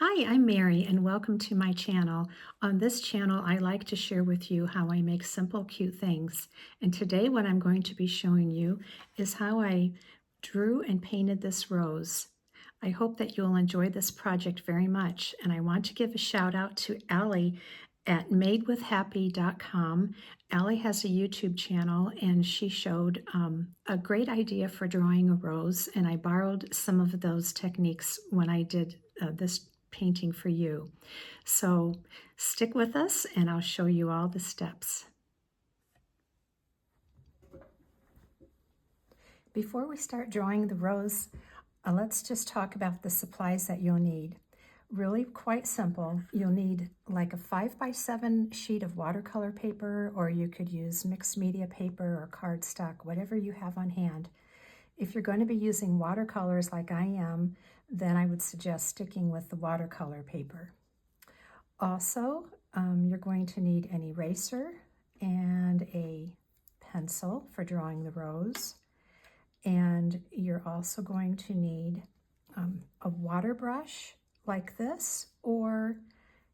Hi, I'm Mary, and welcome to my channel. On this channel, I like to share with you how I make simple, cute things. And today, what I'm going to be showing you is how I drew and painted this rose. I hope that you'll enjoy this project very much. And I want to give a shout out to Alli at madewithhappy.com. Alli has a YouTube channel, and she showed a great idea for drawing a rose. And I borrowed some of those techniques when I did this painting for you. So stick with us and I'll show you all the steps. Before we start drawing the rose, let's just talk about the supplies that you'll need. Really quite simple. You'll need like a 5x7 sheet of watercolor paper, or you could use mixed media paper or cardstock, whatever you have on hand. If you're going to be using watercolors like I am, then I would suggest sticking with the watercolor paper. Also, you're going to need an eraser and a pencil for drawing the rose. And you're also going to need a water brush like this, or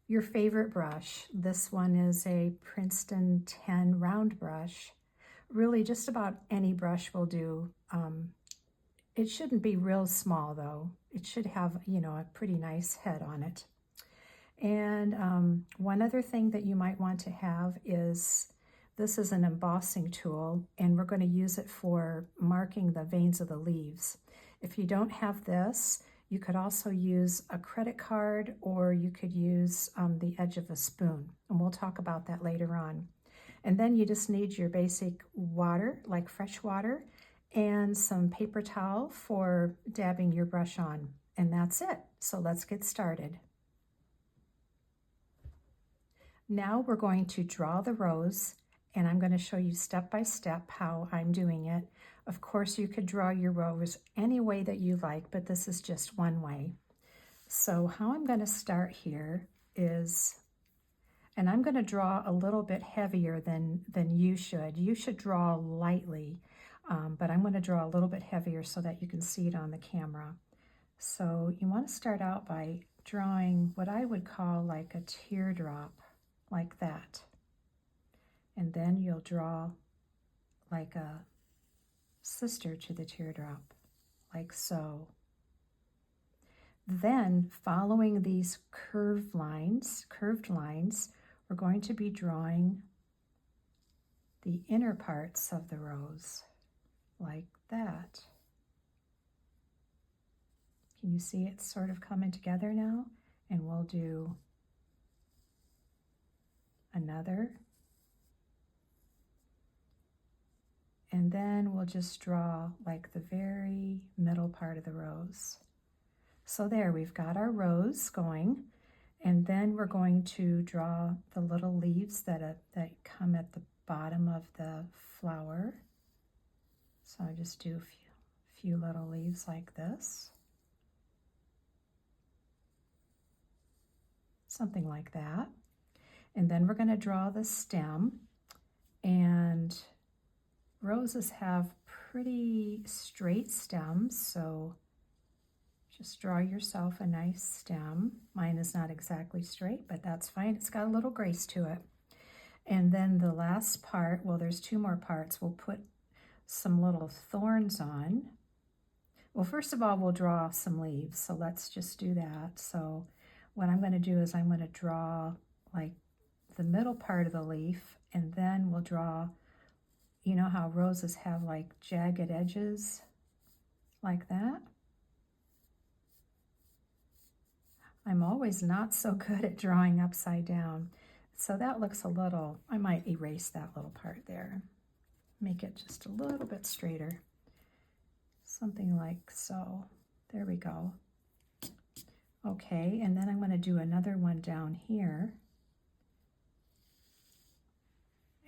your favorite brush. This one is a Princeton 10 round brush. Really, just about any brush will do. It shouldn't be real small though. It should have, a pretty nice head on it. And one other thing that you might want to have is, this is an embossing tool, and we're going to use it for marking the veins of the leaves. If you don't have this, you could also use a credit card, or you could use the edge of a spoon, and we'll talk about that later on. And then you just need your basic water, like fresh water, and some paper towel for dabbing your brush on. And that's it. So let's get started. Now we're going to draw the rose, and I'm going to show you step by step how I'm doing it. Of course, you could draw your rose any way that you like, but this is just one way. So how I'm going to start here is, and I'm going to draw a little bit heavier than you should. You should draw lightly, but I'm going to draw a little bit heavier so that you can see it on the camera. So you want to start out by drawing what I would call like a teardrop, like that. And then you'll draw like a sister to the teardrop, like so. Then, following these curved lines, we're going to be drawing the inner parts of the rose, like that. Can you see it sort of coming together now? And we'll do another. And then we'll just draw like the very middle part of the rose. So there, we've got our rose going. And then we're going to draw the little leaves that come at the bottom of the flower. So I just do a few little leaves like this. Something like that. And then we're going to draw the stem, and roses have pretty straight stems, so just draw yourself a nice stem. Mine is not exactly straight, but that's fine. It's got a little grace to it. And then the last part, well, there's two more parts. We'll put some little thorns on. Well, first of all, we'll draw some leaves, so let's just do that. So what I'm going to do is I'm going to draw like the middle part of the leaf, and then we'll draw, you know how roses have like jagged edges, like that. I'm always not so good at drawing upside down, so that looks a little, I might erase that little part there, make it just a little bit straighter, something like so. There we go. Okay, and then I'm going to do another one down here.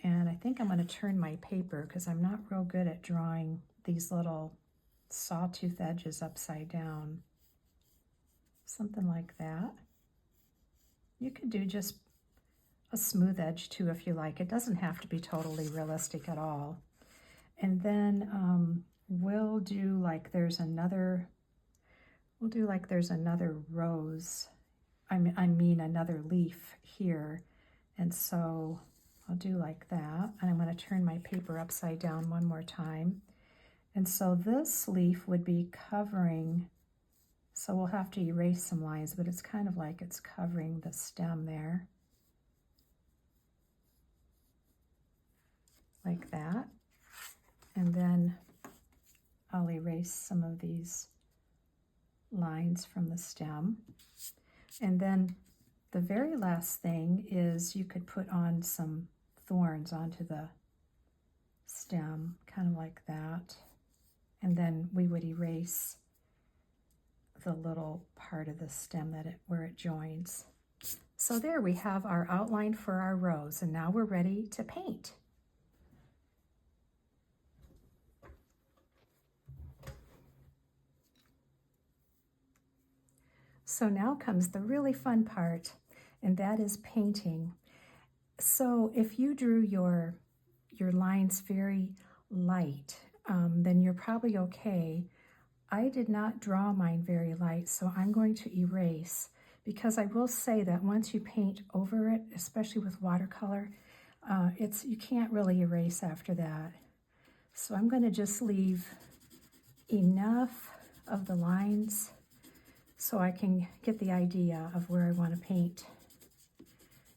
And I think I'm going to turn my paper because I'm not real good at drawing these little sawtooth edges upside down. Something like that. You could do just a smooth edge too if you like. It doesn't have to be totally realistic at all. And then we'll do like there's another rose I mean another leaf here. And so I'll do like that. And I'm going to turn my paper upside down one more time. And so this leaf would be covering, so we'll have to erase some lines, but it's kind of like it's covering the stem there. Like that. And then I'll erase some of these lines from the stem. And then the very last thing is you could put on some thorns onto the stem, kind of like that. And then we would erase the little part of the stem where it joins. So there we have our outline for our rose, and now we're ready to paint. So now comes the really fun part, and that is painting. So if you drew your lines very light, then you're probably okay. I did not draw mine very light, so I'm going to erase, because I will say that once you paint over it, especially with watercolor, you can't really erase after that. So I'm going to just leave enough of the lines so I can get the idea of where I want to paint.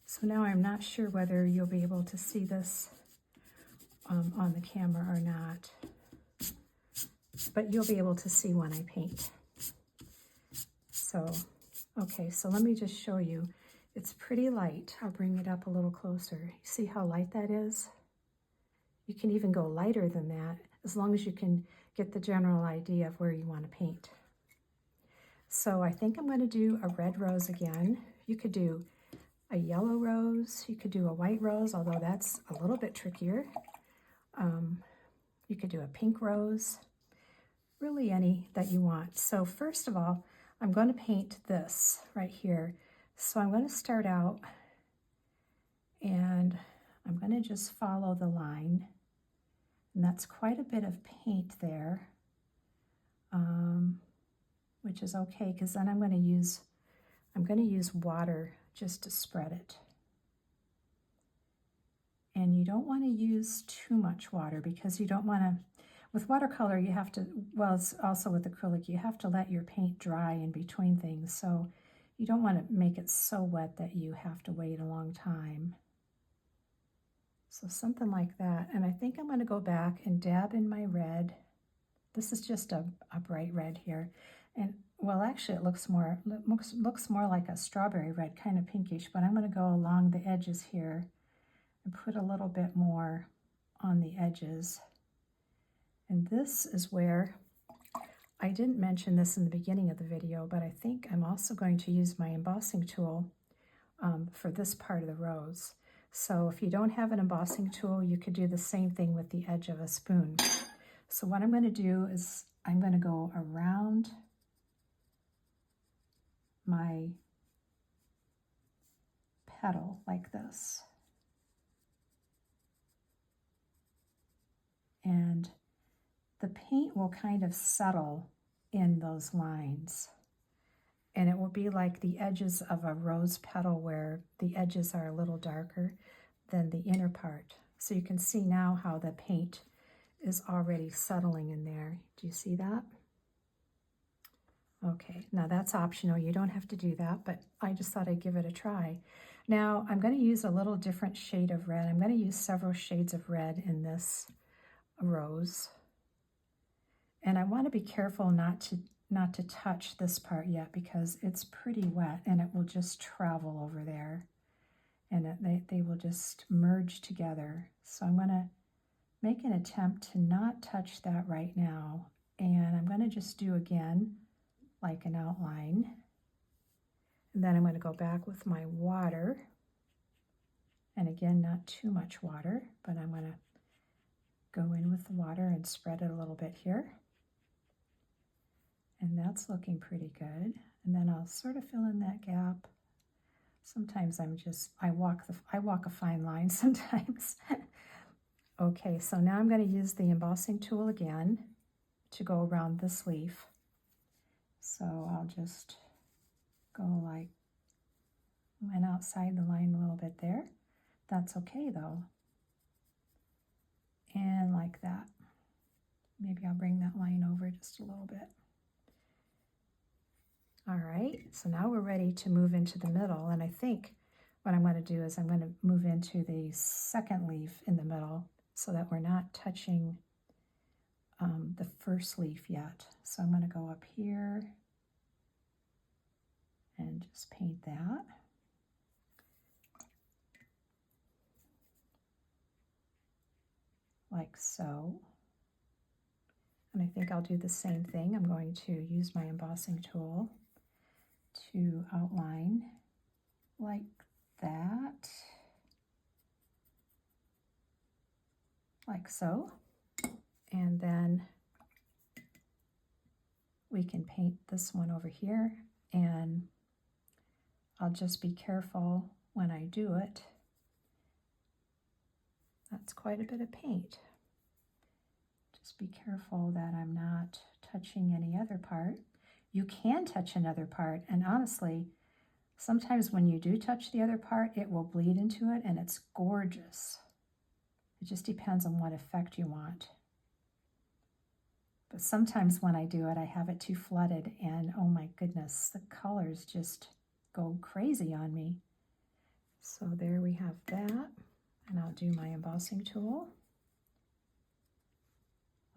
So now I'm not sure whether you'll be able to see this on the camera or not, but you'll be able to see when I paint. So, okay, so let me just show you. It's pretty light. I'll bring it up a little closer. You see how light that is? You can even go lighter than that, as long as you can get the general idea of where you want to paint. So I think I'm going to do a red rose again. You could do a yellow rose. You could do a white rose, although that's a little bit trickier. You could do a pink rose, really any that you want. So first of all, I'm going to paint this right here. So I'm going to start out and I'm going to just follow the line. And that's quite a bit of paint there. Which is okay, because then I'm going to use water just to spread it. And you don't want to use too much water, because you don't want to, with watercolor you have to, well, it's also with acrylic, you have to let your paint dry in between things, so you don't want to make it so wet that you have to wait a long time. So something like that. And I think I'm going to go back and dab in my red. This is just a bright red here. And well, actually it looks more like a strawberry red, kind of pinkish, but I'm going to go along the edges here and put a little bit more on the edges. And this is where, I didn't mention this in the beginning of the video, but I think I'm also going to use my embossing tool for this part of the rose. So if you don't have an embossing tool, you could do the same thing with the edge of a spoon. So what I'm going to do is I'm going to go around my petal like this. And the paint will kind of settle in those lines. And it will be like the edges of a rose petal, where the edges are a little darker than the inner part. So you can see now how the paint is already settling in there. Do you see that? Okay, now that's optional. You don't have to do that, but I just thought I'd give it a try. Now I'm going to use a little different shade of red. I'm going to use several shades of red in this rose. And I want to be careful not to touch this part yet, because it's pretty wet and it will just travel over there. And they will just merge together. So I'm going to make an attempt to not touch that right now. And I'm going to just do again like an outline. And then I'm going to go back with my water. And again, not too much water, but I'm going to go in with the water and spread it a little bit here. And that's looking pretty good. And then I'll sort of fill in that gap. Sometimes I walk a fine line sometimes. Okay, so now I'm going to use the embossing tool again to go around this leaf. So I'll just go like Went outside the line a little bit there. That's okay though. And like that. Maybe I'll bring that line over just a little bit. All right, so now we're ready to move into the middle, and I think what I'm going to do is I'm going to move into the second leaf in the middle so that we're not touching the first leaf yet. So I'm going to go up here and just paint that. Like so. And I think I'll do the same thing. I'm going to use my embossing tool to outline like that, like so. And then we can paint this one over here, and I'll just be careful when I do it. That's quite a bit of paint. Just be careful that I'm not touching any other part. You can touch another part, and honestly, sometimes when you do touch the other part, it will bleed into it, and it's gorgeous. It just depends on what effect you want. But sometimes when I do it, I have it too flooded, and oh my goodness, the colors just go crazy on me. So there we have that, and I'll do my embossing tool,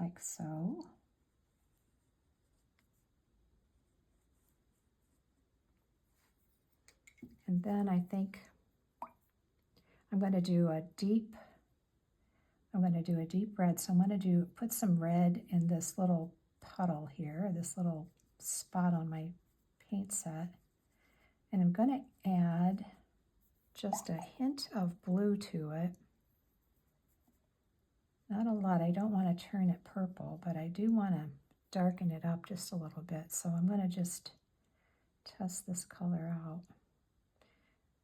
like so. And then I think I'm going to do a deep red. So I'm going to put some red in this little puddle here, this little spot on my paint set. And I'm going to add just a hint of blue to it. Not a lot. I don't want to turn it purple, but I do want to darken it up just a little bit. So I'm going to just test this color out.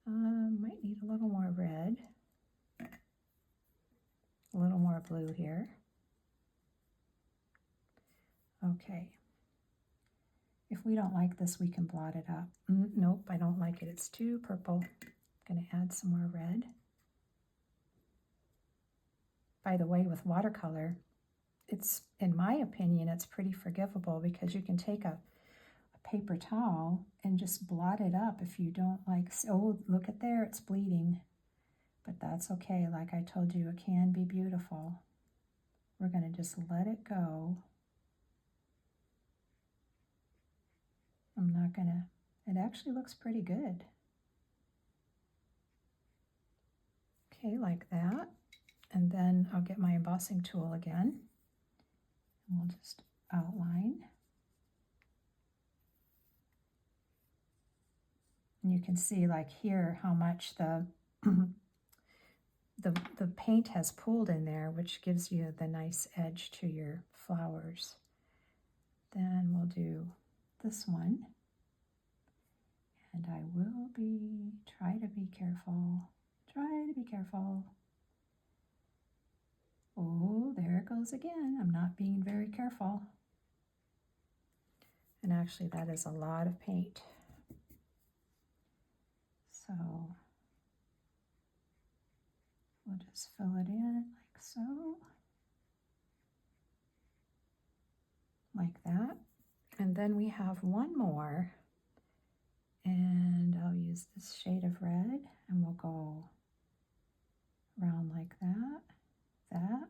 Might need a little more red, a little more blue here. Okay. If we don't like this, we can blot it up. Nope, I don't like it. It's too purple. I'm going to add some more red. By the way, with watercolor, it's, in my opinion, it's pretty forgivable because you can take a paper towel and just blot it up if you don't like, oh, look at there, it's bleeding. But that's okay. Like I told you, it can be beautiful. We're going to just let it go. I'm not going to, it actually looks pretty good. Okay, like that. And then I'll get my embossing tool again. And we'll just outline. And you can see like here how much the paint has pooled in there, which gives you the nice edge to your flowers. Then we'll do this one. And I will try to be careful. Try to be careful. Oh, there it goes again. I'm not being very careful. And actually that is a lot of paint. So we'll just fill it in like so. Like that. And then we have one more. And I'll use this shade of red and we'll go around like that. That.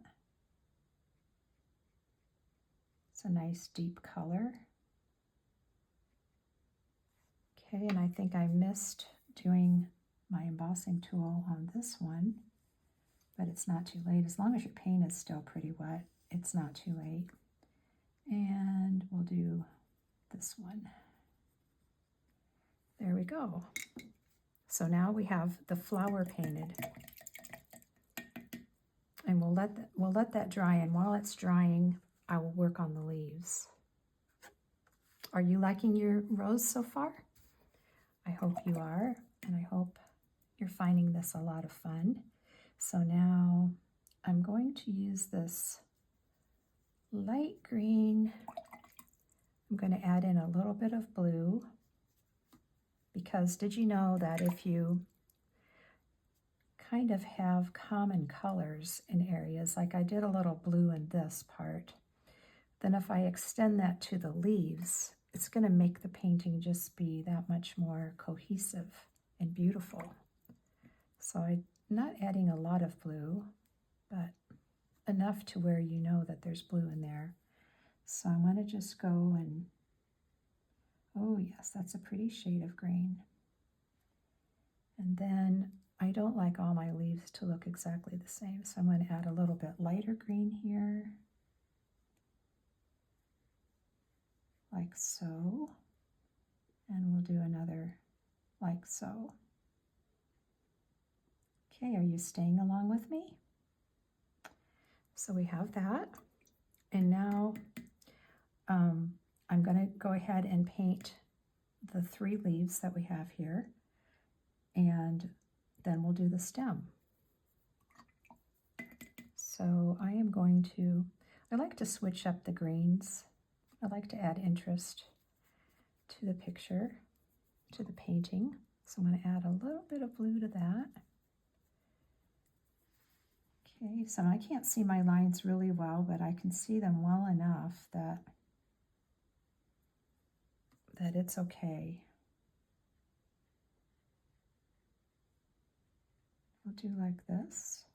It's a nice deep color. Okay, and I think I missed doing my embossing tool on this one, but it's not too late. As long as your paint is still pretty wet, it's not too late. And we'll do this one. There we go. So now we have the flower painted. And we'll let that dry, and while it's drying, I will work on the leaves. Are you liking your rose so far? I hope you are, and I hope you're finding this a lot of fun. So now I'm going to use this light green. I'm going to add in a little bit of blue. because did you know that if you kind of have common colors in areas, like I did a little blue in this part, then if I extend that to the leaves, it's going to make the painting just be that much more cohesive and beautiful. So I'm not adding a lot of blue, but enough to where you know that there's blue in there. So I'm going to just go and, oh yes, that's a pretty shade of green. And then I don't like all my leaves to look exactly the same, so I'm going to add a little bit lighter green here, like so, and we'll do another like so. Okay, are you staying along with me? So we have that, and now I'm going to go ahead and paint the 3 leaves that we have here, and then we'll do the stem. So I am going to, I like to switch up the greens. I like to add interest to the picture, to the painting. So I'm going to add a little bit of blue to that. Okay, so I can't see my lines really well, but I can see them well enough that it's okay. We'll do like this.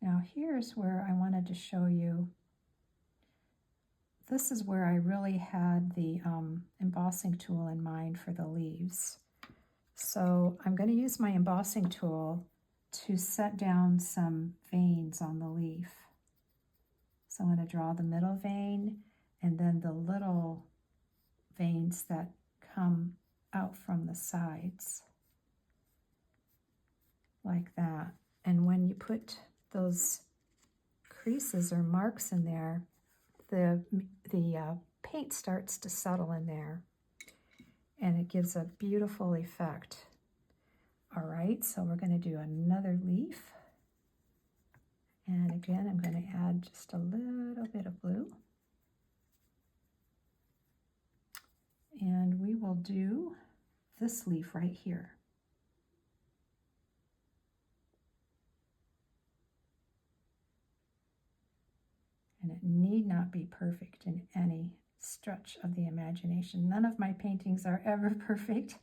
Now here's where I wanted to show you. This is where I really had the embossing tool in mind for the leaves. So I'm going to use my embossing tool to set down some veins on the leaf. So I'm going to draw the middle vein and then the little veins that come out from the sides, like that. And when you put those creases or marks in there, the paint starts to settle in there, and it gives a beautiful effect. All right, so we're going to do another leaf. And again, I'm going to add just a little bit of blue. And we will do this leaf right here. And it need not be perfect in any stretch of the imagination. None of my paintings are ever perfect,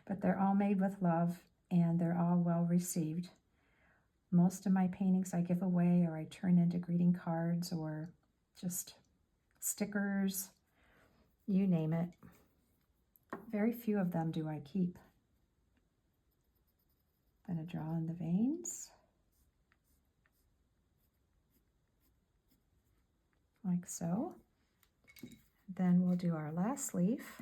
but they're all made with love and they're all well received. Most of my paintings I give away or I turn into greeting cards or just stickers, you name it. Very few of them do I keep. I'm going to draw in the veins, like so. Then we'll do our last leaf,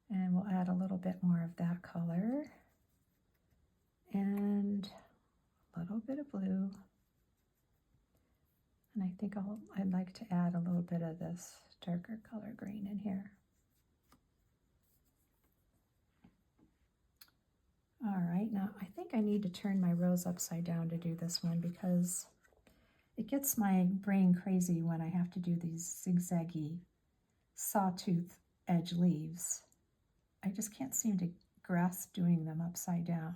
and we'll add a little bit more of that color, and a little bit of blue. And I think I'd like to add a little bit of this darker color green in here. All right, now I think I need to turn my rose upside down to do this one because it gets my brain crazy when I have to do these zigzaggy sawtooth edge leaves. I just can't seem to grasp doing them upside down.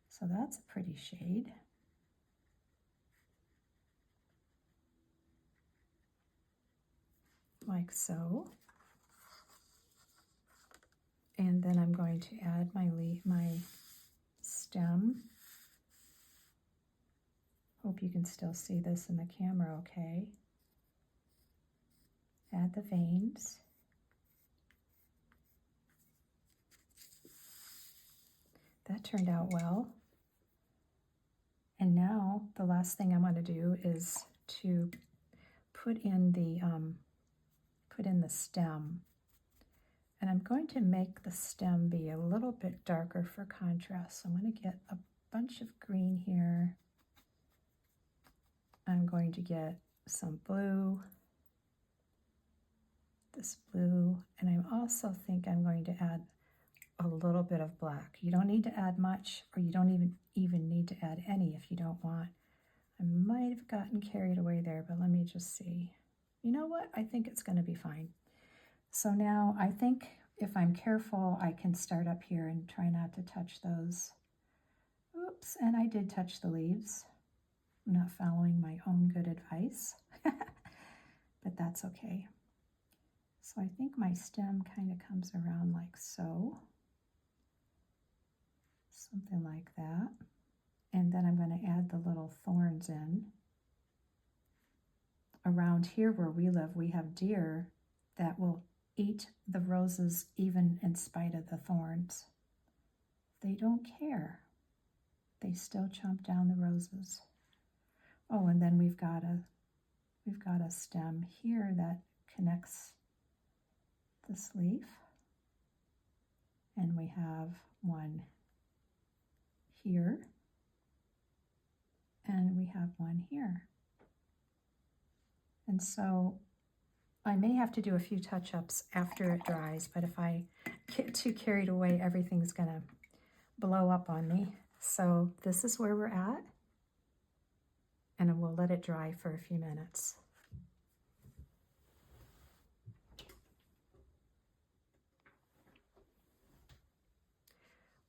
So that's a pretty shade. Like so. And then I'm going to add my stem. Hope you can still see this in the camera okay. Add the veins. That turned out well. And now the last thing I'm going to do is to put in the stem. And I'm going to make the stem be a little bit darker for contrast. So I'm going to get a bunch of green here. I'm going to get some blue, this blue, and I also think I'm going to add a little bit of black. You don't need to add much, or you don't even need to add any if you don't want. I might have gotten carried away there, but let me just see. You know what? I think it's going to be fine. So now I think if I'm careful, I can start up here and try not to touch those. Oops, and I did touch the leaves. I'm not following my own good advice, but that's okay. So I think my stem kind of comes around like so, something like that. And then I'm going to add the little thorns in. Around here where we live, we have deer that will eat the roses even in spite of the thorns. They don't care. They still chomp down the roses. Oh, and then we've got a stem here that connects this leaf. And we have one here. And we have one here. And so I may have to do a few touch-ups after it dries, but if I get too carried away, everything's gonna blow up on me. So this is where we're at, and we'll let it dry for a few minutes.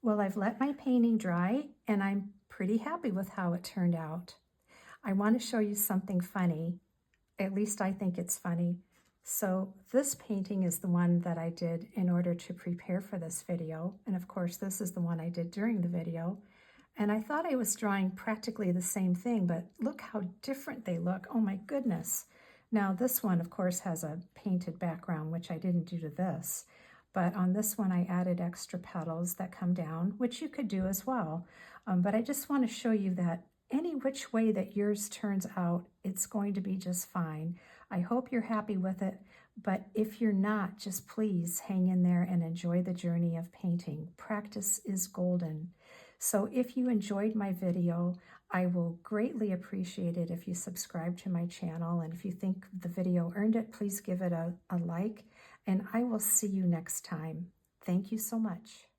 Well, I've let my painting dry, and I'm pretty happy with how it turned out. I want to show you something funny. At least I think it's funny. So this painting is the one that I did in order to prepare for this video. And of course, this is the one I did during the video. And I thought I was drawing practically the same thing, but look how different they look. Oh my goodness. Now this one, of course, has a painted background, which I didn't do to this. But on this one, I added extra petals that come down, which you could do as well. But I just want to show you that any which way that yours turns out, it's going to be just fine. I hope you're happy with it, but if you're not, just please hang in there and enjoy the journey of painting. Practice is golden. So if you enjoyed my video, I will greatly appreciate it if you subscribe to my channel, and if you think the video earned it, please give it a like, and I will see you next time. Thank you so much.